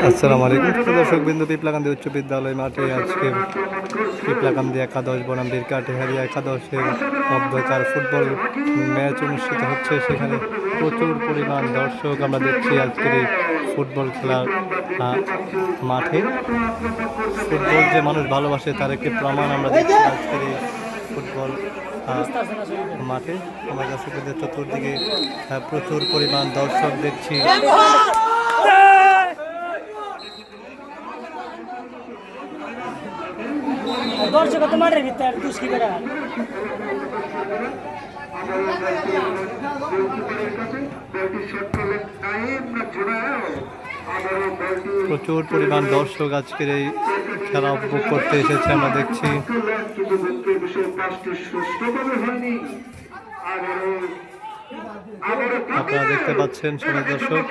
আসসালামু আলাইকুম দর্শক বিন্দু পিপলাকান্দি উচ্চ বিদ্যালয় মাঠে আজকে পিপলাকান্দি একাদশ বনাম বীরকাঠিহারি একাদশের মধ্যকার ফুটবল ম্যাচ অনুষ্ঠিত হচ্ছে। সেখানে প্রচুর পরিমাণ দর্শক আমরা দেখছি আজকের এই ফুটবল খেলার মাঠে। ফুটবল যে মানুষ ভালোবাসে তার একটি প্রমাণ আমরা দেখছি আজকের এই ফুটবল মাঠে। আমার কাছে চতুর্দিকে প্রচুর পরিমাণ দর্শক দেখছি। দর্শক তো মাঠের ভিতরে দুষ্কি করে প্রচুর পরিমাণ দর্শক আজকের এই খেলা উপভোগ করতে এসেছে আমরা দেখছি। আপনারা দেখতে পাচ্ছেন সবাই দর্শক।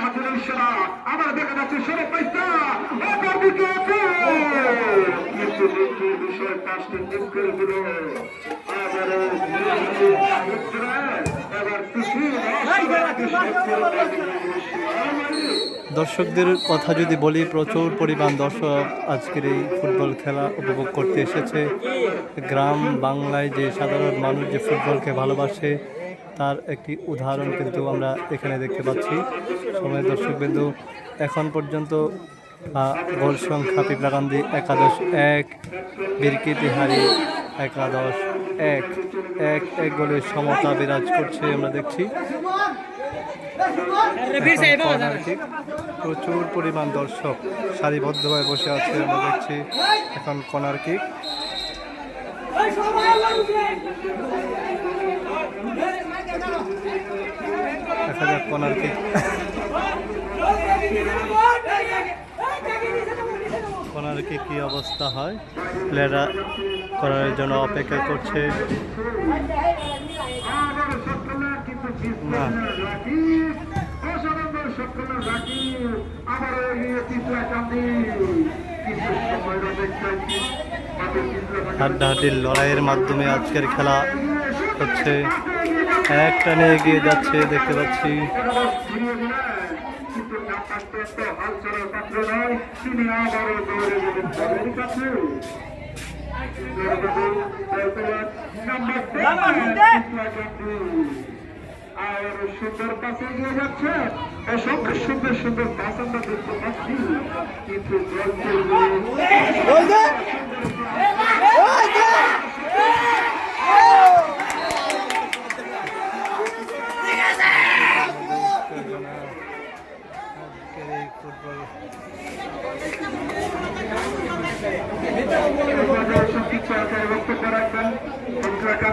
দর্শকদের কথা যদি বলি, প্রচুর পরিমাণ দর্শক আজকের এই ফুটবল খেলা উপভোগ করতে এসেছে। গ্রাম বাংলায় যে সাধারণ মানুষ যে ফুটবলকে ভালোবাসে তার একটি উদাহরণ কিন্তু আমরা এখানে দেখতে পাচ্ছি। সময় দর্শকবিন্দু এখন পর্যন্ত গোল সংখ্যা পিপলাকান্দি 11-1, বীরকাঠিহারি 11-1 গোলের সমতা বিরাজ করছে আমরা দেখছি। প্রচুর পরিমাণ দর্শক সারিবদ্ধভাবে বসে আছে আমরা দেখছি। এখন কর্নার কিক, দেখা যাক কর্নার কিক কি অবস্থা হয়। প্লেয়াররা করার জন্য অপেক্ষা করছে। না, হাড্ডাহাড্ডির লড়াইয়ের মাধ্যমে আজকের খেলা হচ্ছে। এক টানে এগিয়ে যাচ্ছে দেখতে পাচ্ছি। আর সুন্দর পাশে এগিয়ে যাচ্ছে, অসংখ্য সুন্দর সুন্দর পাস আমরা দেখতে পাচ্ছি, কিন্তু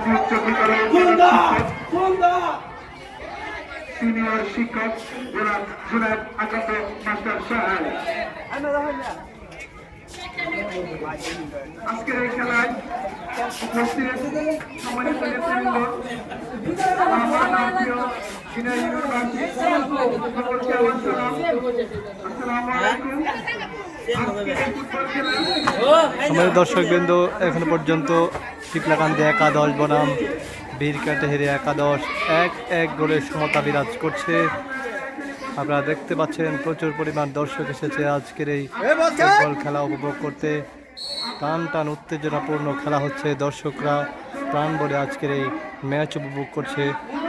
বক্তব্য রাখবেন সিনিয়র শিক্ষক জুনায়েদ আকান্ত মাস্টার সাহেব। আজকের এই খেলায় উপস্থিত সম্মানিত নেতৃবৃন্দ, আমাদের দর্শকবৃন্দ এখন পর্যন্ত পিপলাকান্দি 11 বনাম বীরকাঠিহারি 11 গোলের সমতা বিরাজ করছে। আপনারা দেখতে পাচ্ছেন প্রচুর পরিমাণ দর্শক এসেছে আজকের এই ফুটবল খেলা উপভোগ করতে। টান টান উত্তেজনাপূর্ণ খেলা হচ্ছে। দর্শকরা প্রাণ ভরে আজকের এই ম্যাচ উপভোগ করছে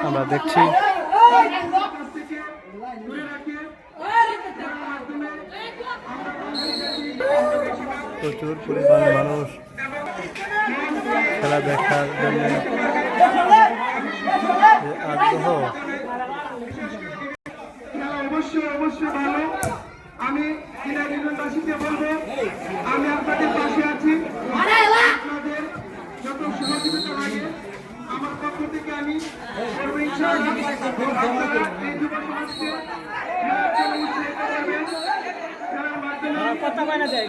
আমরা দেখছি। প্রচুর পরিমাণ মানুষ খেলা দেখার জন্য আগ্রহ। অবশ্যই ভালো। আমি বাসীকে বলবো, আমি আপনাদের পাশে আছি। আপনাদের যত সহযোগিতা লাগে আমার পক্ষ থেকে আমি করবো।